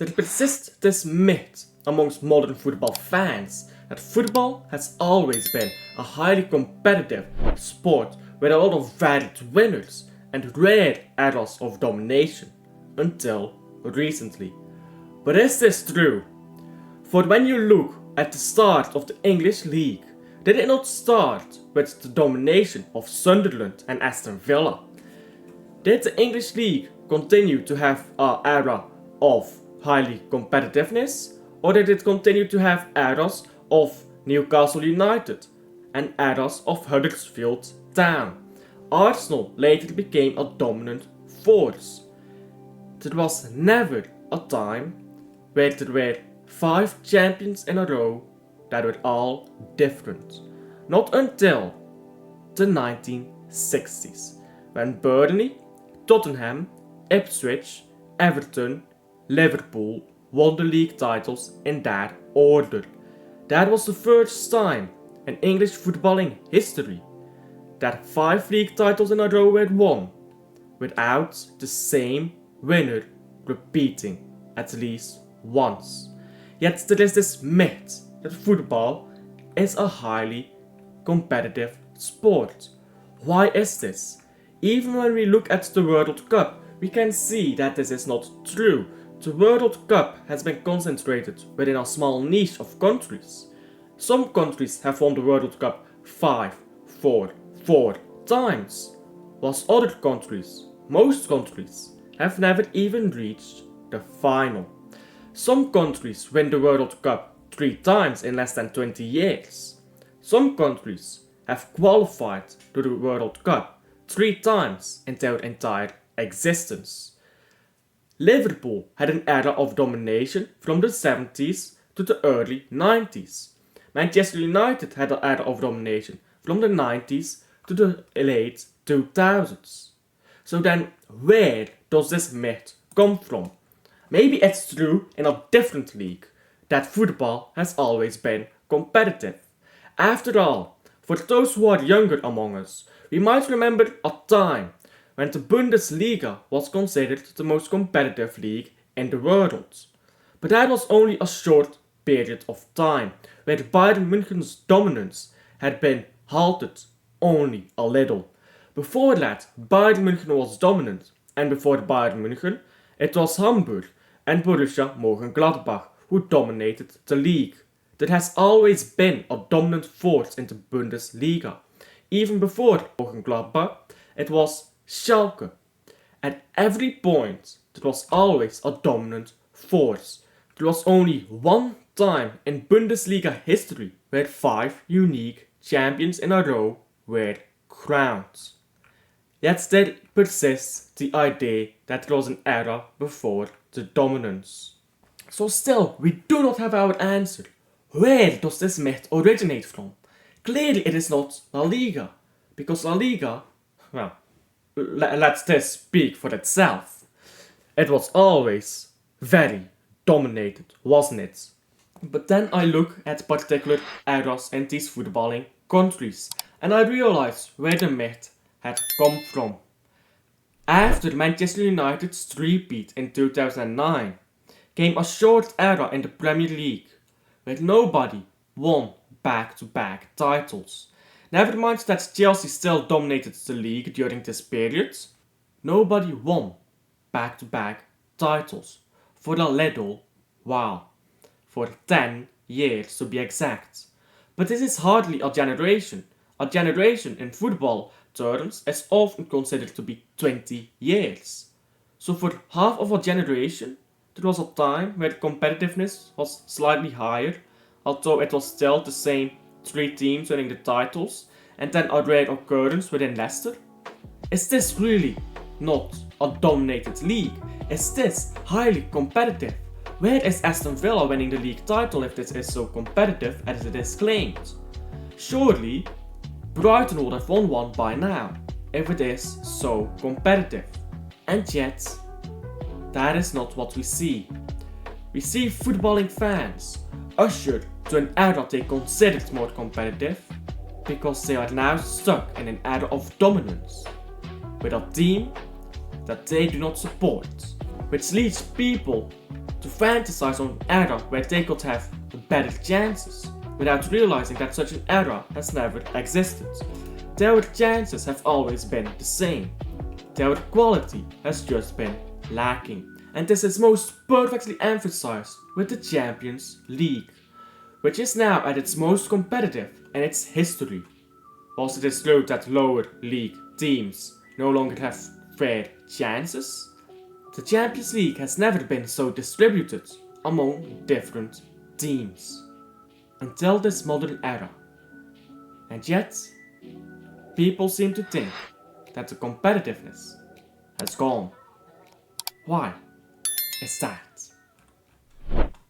there persists this myth amongst modern football fans that football has always been a highly competitive sport with a lot of varied winners and rare eras of domination, until recently. But is this true? For when you look at the start of the English League, did it not start with the domination of Sunderland and Aston Villa? Did the English League continue to have an era of highly competitiveness, or did it continue to have eras of Newcastle United and eras of Huddersfield Town? Arsenal later became a dominant force. There was never a time where there were 5 champions in a row that were all different. Not until the 1960s, when Burnley, Tottenham, Ipswich, Everton, Liverpool won the league titles in that order. That was the first time in English footballing history that 5 league titles in a row were won without the same winner repeating at least once. Yet there is this myth that football is a highly competitive sport. Why is this? Even when we look at the World Cup, we can see that this is not true. The World Cup has been concentrated within a small niche of countries. Some countries have won the World Cup 4 times, whilst other countries, most countries, have never even reached the final. Some countries win the World Cup 3 times in less than 20 years. Some countries have qualified to the World Cup 3 times in their entire existence. Liverpool had an era of domination from the 70s to the early 90s. Manchester United had an era of domination from the 90s to the late 2000s. So then, where does this myth come from? Maybe it's true in a different league that football has always been competitive. After all, for those who are younger among us, we might remember a time when the Bundesliga was considered the most competitive league in the world. But that was only a short period of time, where Bayern München's dominance had been halted only a little. Before that, Bayern München was dominant, and before Bayern München, it was Hamburg and Borussia Mönchengladbach who dominated the league. There has always been a dominant force in the Bundesliga. Even before Mönchengladbach, it was Schalke. At every point, there was always a dominant force. There was only one time in Bundesliga history where 5 unique champions in a row were crowned. Yet there persists the idea that there was an era before the dominance. So still, we do not have our answer. Where does this myth originate from? Clearly it is not La Liga, because La Liga, well, let this speak for itself. It was always very dominated, wasn't it? But then I look at particular eras in these footballing countries, and I realize where the myth had come from. After Manchester United's three-peat in 2009, came a short era in the Premier League, where nobody won back-to-back titles. Never mind that Chelsea still dominated the league during this period, nobody won back-to-back titles for a little while, for 10 years to be exact. But this is hardly a generation. A generation in football terms is often considered to be 20 years. So for half of a generation, there was a time where competitiveness was slightly higher, although it was still the same 3 teams winning the titles, and then a rare occurrence within Leicester. Is this really not a dominated league? Is this highly competitive? Where is Aston Villa winning the league title if this is so competitive as it is claimed? Surely, Brighton would have won one by now, if it is so competitive. And yet, that is not what we see. We see footballing fans ushered to an era they considered more competitive, because they are now stuck in an era of dominance, with a team that they do not support, which leads people to fantasize on an era where they could have better chances, without realizing that such an era has never existed. Their chances have always been the same. Their quality has just been lacking. And this is most perfectly emphasized with the Champions League, which is now at its most competitive in its history. Whilst it is true that lower league teams no longer have fair chances, the Champions League has never been so distributed among different teams until this modern era. And yet, people seem to think that the competitiveness has gone. Why is that?